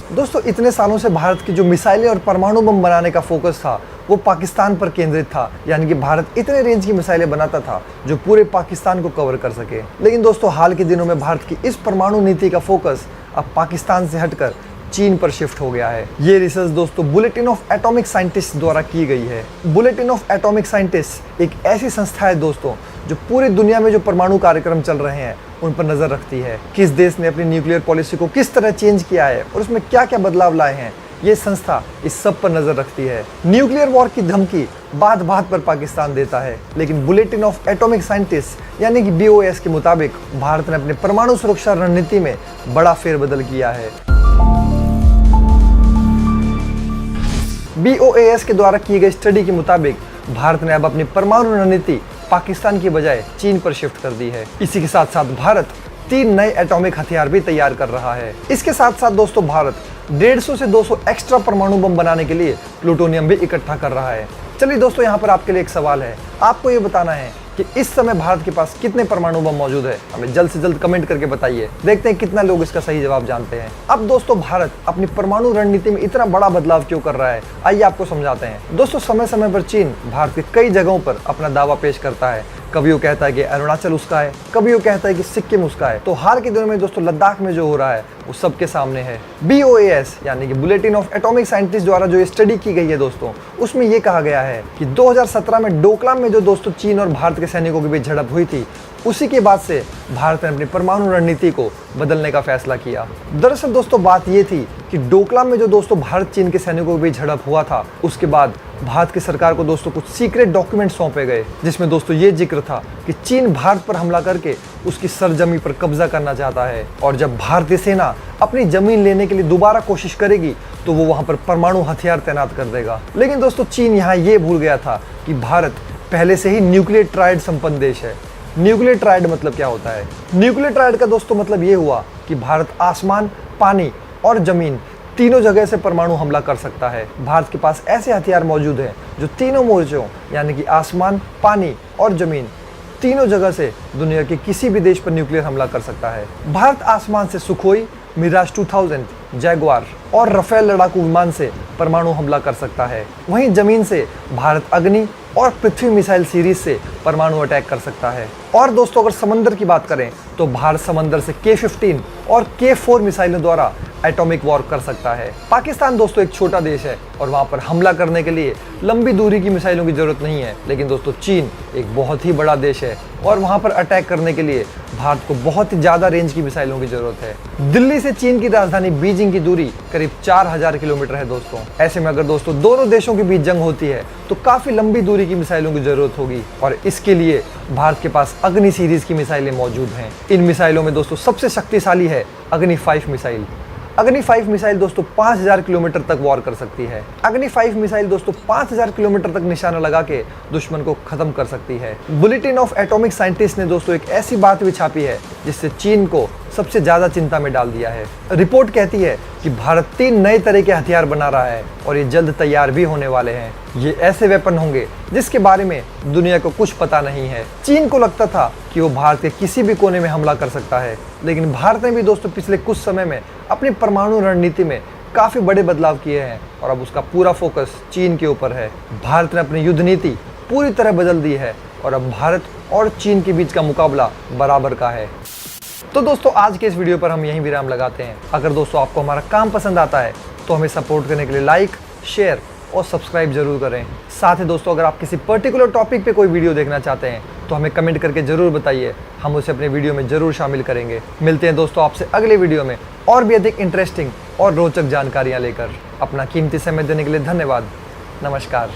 दोस्तों इतने सालों से भारत की जो मिसाइलें और परमाणु बम बनाने का फोकस था वो पाकिस्तान पर केंद्रित था, यानी कि भारत इतने रेंज की मिसाइलें बनाता था जो पूरे पाकिस्तान को कवर कर सके। लेकिन दोस्तों हाल के दिनों में भारत की इस परमाणु नीति का फोकस अब पाकिस्तान से हटकर चीन पर शिफ्ट हो गया है। ये रिसर्च दोस्तों बुलेटिन ऑफ एटॉमिक साइंटिस्ट द्वारा की गई है। बुलेटिन ऑफ एटॉमिक साइंटिस्ट एक ऐसी संस्था है दोस्तों जो पूरी दुनिया में जो परमाणु कार्यक्रम चल रहे हैं उन पर नजर रखती है। किस देश ने अपनी न्यूक्लियर पॉलिसी को किस तरह चेंज किया है और उसमें क्या क्या बदलाव लाए हैं, ये संस्था इस सब पर नजर रखती है। न्यूक्लियर वॉर की धमकी बात बात पर पाकिस्तान देता है, लेकिन बुलेटिन ऑफ एटॉमिक साइंटिस्ट यानी कि BOAS के मुताबिक भारत ने अपने परमाणु सुरक्षा रणनीति में बड़ा फेरबदल किया है। BOAS के द्वारा की गई स्टडी के मुताबिक भारत ने अब अपनी परमाणु रणनीति पाकिस्तान की बजाय चीन पर शिफ्ट कर दी है। इसी के साथ साथ भारत 3 नए एटॉमिक हथियार भी तैयार कर रहा है। इसके साथ साथ दोस्तों भारत 150 से 200 एक्स्ट्रा परमाणु बम बनाने के लिए प्लूटोनियम भी इकट्ठा कर रहा है। चलिए दोस्तों यहाँ पर आपके लिए एक सवाल है, आपको ये बताना है कि इस समय भारत के पास कितने परमाणु बम मौजूद है। हमें जल्द से जल्द कमेंट करके बताइए, देखते हैं कितना लोग इसका सही जवाब जानते हैं। अब दोस्तों भारत अपनी परमाणु रणनीति में इतना बड़ा बदलाव क्यों कर रहा है, आइए आपको समझाते हैं। दोस्तों समय समय पर चीन भारत के कई जगहों पर अपना दावा पेश करता है। कभी वो कहता है कि अरुणाचल उसका है, कभी वो कहता है कि सिक्किम उसका है। तो हाल के दिनों में दोस्तों लद्दाख में जो हो रहा है वो सबके सामने है। BOAS यानी कि बुलेटिन ऑफ एटॉमिक साइंटिस्ट द्वारा जो स्टडी की गई है दोस्तों, उसमें ये कहा गया है कि 2017 में डोकलाम में जो दोस्तों चीन और भारत के सैनिकों के बीच झड़प हुई थी, उसी के बाद से भारत ने अपनी परमाणु रणनीति को बदलने का फैसला किया। दरअसल दोस्तों बात ये थी कि डोकलाम में जो दोस्तों भारत चीन के सैनिकों के बीच झड़प हुआ था, उसके बाद भारत की सरकार को दोस्तों कुछ सीक्रेट डॉक्यूमेंट सौंपे गए, जिसमें दोस्तों ये जिक्र था कि चीन भारत पर हमला करके उसकी सरजमी पर कब्जा करना चाहता है और जब भारतीय सेना अपनी जमीन लेने के लिए दोबारा कोशिश करेगी तो वो वहां पर परमाणु हथियार तैनात कर देगा। लेकिन दोस्तों चीन यहाँ ये भूल गया था कि भारत पहले से ही न्यूक्लियर ट्रायड संपन्न देश है। न्यूक्लियर ट्रायड मतलब क्या होता है? न्यूक्लियर ट्रायड का दोस्तों मतलब ये हुआ कि भारत आसमान, पानी और जमीन तीनों जगह से परमाणु हमला कर सकता है। भारत के पास ऐसे हथियार मौजूद हैं जो तीनों मोर्चों यानी कि आसमान, पानी और जमीन तीनों जगह से दुनिया के किसी भी देश पर न्यूक्लियर हमला कर सकता है। भारत आसमान से सुखोई, मिराज 2000, जैगवार और राफेल लड़ाकू विमान से परमाणु हमला कर सकता है। वहीं जमीन से भारत अग्नि और पृथ्वी मिसाइल सीरीज से परमाणु अटैक कर सकता है। और दोस्तों अगर समंदर की बात करें तो भारत समंदर से K-15 और K-4 मिसाइलों द्वारा एटॉमिक वॉर कर सकता है। पाकिस्तान दोस्तों एक छोटा देश है और वहां पर हमला करने के लिए लंबी दूरी की मिसाइलों की जरूरत नहीं है, लेकिन दोस्तों चीन एक बहुत ही बड़ा देश है और वहां पर अटैक करने के लिए भारत को बहुत ही ज्यादा रेंज की मिसाइलों की जरूरत है। दिल्ली से चीन की राजधानी बीजिंग की दूरी करीब 4000 किलोमीटर है दोस्तों। ऐसे में अगर दोस्तों दोनों देशों के बीच जंग होती है तो काफी लंबी दूरी की मिसाइलों की जरूरत होगी और इसके लिए भारत के पास अग्नि सीरीज की मिसाइलें मौजूद हैं। इन मिसाइलों में दोस्तों सबसे शक्तिशाली है अग्नि 5 मिसाइल। अग्नि 5 मिसाइल दोस्तों 5000 किलोमीटर तक वॉर कर सकती है। अग्नि 5 मिसाइल दोस्तों 5000 किलोमीटर तक निशाना लगा के दुश्मन को खत्म कर सकती है। बुलेटिन ऑफ एटॉमिक साइंटिस्ट ने दोस्तों एक ऐसी बात भी छापी है जिससे चीन को सबसे ज्यादा चिंता में डाल दिया है। रिपोर्ट कहती है कि भारत 3 नए तरह के हथियार बना रहा है और ये जल्द तैयार भी होने वाले हैं। ये ऐसे वेपन होंगे जिसके बारे में दुनिया को कुछ पता नहीं है। चीन को लगता था कि वो भारत के किसी भी कोने में हमला कर सकता है, लेकिन भारत ने भी दोस्तों पिछले कुछ समय में अपनी परमाणु रणनीति में काफी बड़े बदलाव किए हैं और अब उसका पूरा फोकस चीन के ऊपर है। भारत ने अपनी युद्ध नीति पूरी तरह बदल दी है और अब भारत और चीन के बीच का मुकाबला बराबर का है। तो दोस्तों आज के इस वीडियो पर हम यहीं विराम लगाते हैं। अगर दोस्तों आपको हमारा काम पसंद आता है तो हमें सपोर्ट करने के लिए लाइक, शेयर और सब्सक्राइब जरूर करें। साथ ही दोस्तों अगर आप किसी पर्टिकुलर टॉपिक पे कोई वीडियो देखना चाहते हैं तो हमें कमेंट करके जरूर बताइए, हम उसे अपने वीडियो में जरूर शामिल करेंगे। मिलते हैं दोस्तों आपसे अगले वीडियो में और भी अधिक इंटरेस्टिंग और रोचक जानकारियाँ लेकर। अपना कीमती समय देने के लिए धन्यवाद। नमस्कार।